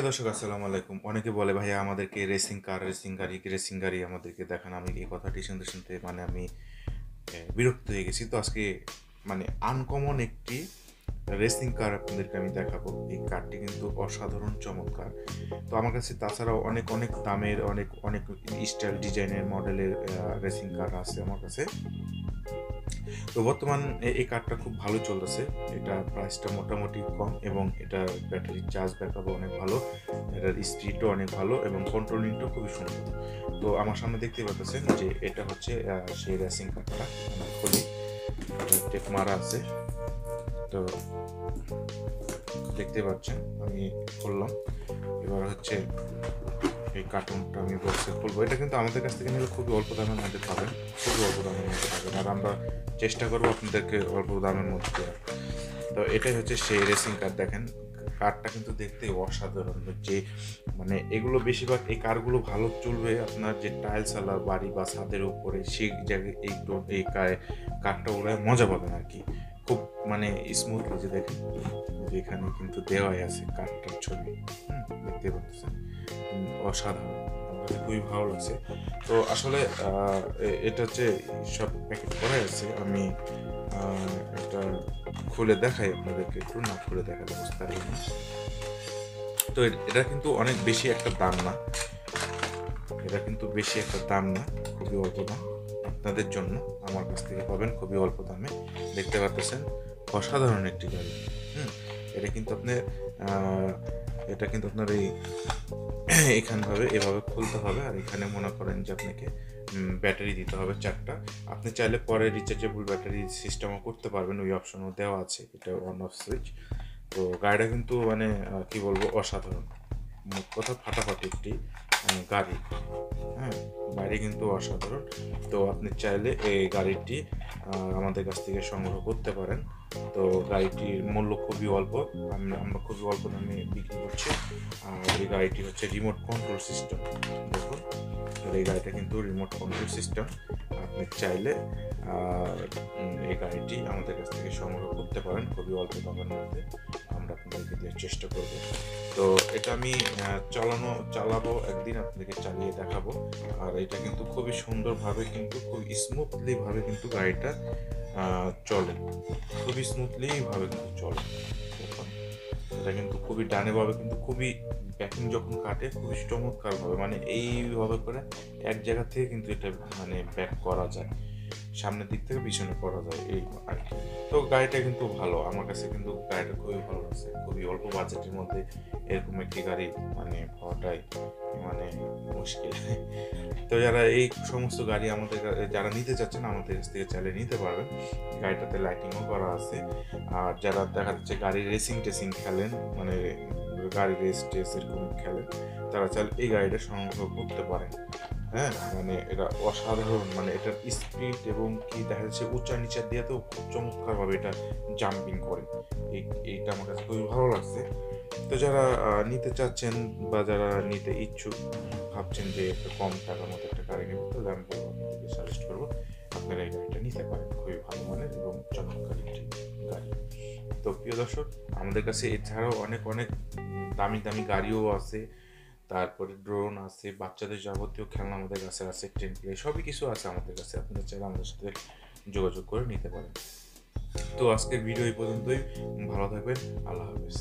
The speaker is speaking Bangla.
প্রিয় দর্শক আসসালামু আলাইকুম। অনেকে বলে ভাইয়া আমাদেরকে রেসিং গাড়ি আমাদেরকে দেখান। আমি এই কথাটি শুনতে শুনতে আমি বিরক্ত হয়ে গেছি। তো আজকে আনকমন একটি রেসিং কার আপনাদেরকে আমি দেখাবো। এই কারটি কিন্তু অসাধারণ চমৎকার। তো আমার কাছে তাছাড়াও অনেক অনেক দামের অনেক অনেক স্টাইল ডিজাইনের মডেলের রেসিং কার আছে আমার কাছে। তো বর্তমান এই কারটা খুব ভালো চলতেছে। এটা প্রাইসটা মোটামুটি কম এবং এটার ব্যাটারি চার্জ ব্যাকআপও অনেক ভালো, এটার স্পিডও অনেক ভালো এবং কন্ট্রোলিংটাও খুবই সুন্দর। তো আমার সামনে দেখতে পাচ্ছেন যে এটা হচ্ছে সেই রেসিং কারটা। আমরা খুলি, টেপ মারা আছে। তো দেখতে পাচ্ছেন আমি খুললাম। এবার হচ্ছে এই কার্টুনটা আমি বক্সে খুলবো। এটা কিন্তু আমাদের কাছ থেকে নিলে খুবই অল্প দামের মধ্যে পাবেন, খুবই অল্প দামের মধ্যে পাবেন, আর আমরা চেষ্টা করবো আপনাদেরকে অল্প দামের মধ্যে দেওয়ার। তো এটাই হচ্ছে সেই রেসিং কার। দেখেন কারটা কিন্তু দেখতে অসাধারণ। যে এগুলো বেশিরভাগ এই কারগুলো ভালো চলবে আপনার যে টাইলস আলা বাড়ি বা ছাদের উপরে, সেই জায়গায় এই কারটা ওরা মজা পাবেন আর কি। খুব স্মুথলি, যে দেখেন এখানে কিন্তু দেওয়াই আছে কারটার ছবি, দেখতে পাচ্ছেন, অসাধারণ। আমার খুবই ভালো লাগছে। তো আসলে এটা হচ্ছে সব প্যাকেট করাই আছে। আমি এটা খুলে দেখাই আপনাদেরকে, একটু না খুলে দেখাতে বুঝতে পারিনি। তো এটা কিন্তু অনেক বেশি একটা দাম না, খুবই অল্প দাম। আপনাদের জন্য আমার কাছ থেকে পাবেন খুবই অল্প দামে। দেখতে পাচ্ছেন অসাধারণ একটি গাড়ি। এটা কিন্তু আপনার এভাবে খুলতে হবে, আর এখানে মনে করেন যে আপনাকে ব্যাটারি দিতে হবে 4টা। আপনি চাইলে পরে রিচার্জেবল ব্যাটারি সিস্টেমও করতে পারবেন, ওই অপশনও দেওয়া আছে, এটা অন অফ সুইচ। তো গাড়িটা কিন্তু কি বলবো, অসাধারণ, মোট কথা ফাটাফাটি একটি গাড়ি। গাড়ি কিন্তু অসাধারণ। তো আপনি চাইলে এই গাড়িটি আমাদের কাছ থেকে সংগ্রহ করতে পারেন। তো গাড়িটির মূল্য খুবই অল্প, আমরা খুবই অল্প দামে বিক্রি করছি। আর এই গাড়িটি হচ্ছে রিমোট কন্ট্রোল সিস্টেম। দেখুন, এই গাড়িটা কিন্তু রিমোট কন্ট্রোল সিস্টেম। আপনি চাইলে এই গাড়িটি আমাদের কাছ থেকে সংগ্রহ করতে পারেন খুবই অল্প দামের মধ্যে। আমরা আপনাদেরকে দেওয়ার চেষ্টা করব। তো এটা আমি চালাবো একদিন, আপনাদেরকে চালিয়ে দেখাবো। আর এটা কিন্তু খুবই সুন্দরভাবে, কিন্তু খুব স্মুথলি ভাবে কিন্তু গাড়িটা চলে, খুবই স্মুথলি ভাবে কিন্তু চলে। এটা কিন্তু খুবই ডানে ভাবে, কিন্তু খুবই ব্যাকিং যখন কাটে খুবই চমৎকার ভাবে, এইভাবে করে এক জায়গা থেকে কিন্তু এটা ব্যাক করা যায়, সামনের দিক থেকে পিছনে করা যায়, এই আর কি। তো গাড়িটা কিন্তু ভালো, আমার কাছে কিন্তু গাড়িটা খুবই ভালো লাগছে। খুবই অল্প বাজেটের মধ্যে এরকম একটি গাড়ি পাওয়াটাই মুশকিল। তো যারা এই সমস্ত গাড়ি যারা নিতে চাচ্ছেন, আমাদের কাছ থেকে চাইলে নিতে পারবেন। গাড়িটাতে লাইটিংও করা আছে। আর যারা দেখা যাচ্ছে গাড়ি রেসিং খেলেন, গাড়ি রেস এরকম খেলেন, তারা চাইলে এই গাড়িটা সংগ্রহ করতে পারেন। এটা অসাধারণ, এটার স্পিড এবং কি দেখা যাচ্ছে উঁচা নিচা দিয়ে তো খুব চমৎকার ভাবে এটা জাম্পিং করে। এইটা আমার কাছে খুবই ভালো লাগছে। তো যারা নিতে চাচ্ছেন বা যারা নিতে ইচ্ছুক, ভাবছেন যে একটা কম টাকার মধ্যে একটা গাড়ি নেব, তাহলে আমি বলবো, আপনাদেরকে সাজেস্ট করবো আপনারা এই গাড়িটা নিতে পারেন। খুবই ভালো মানের এবং চমৎকার একটি গাড়ি। তো প্রিয় দর্শক, আমাদের কাছে এছাড়াও অনেক অনেক দামি দামি গাড়িও আছে। তারপরে ড্রোন আছে, বাচ্চাদের যাবতীয় খেলনা আমাদের কাছে আছে, ট্রেন প্লে সবই কিছু আছে আমাদের কাছে। আপনারা চাইলে আমাদের সাথে যোগাযোগ করে নিতে পারেন। তো আজকের ভিডিও এই পর্যন্তই। ভালো থাকবেন। আল্লাহ হাফেজ।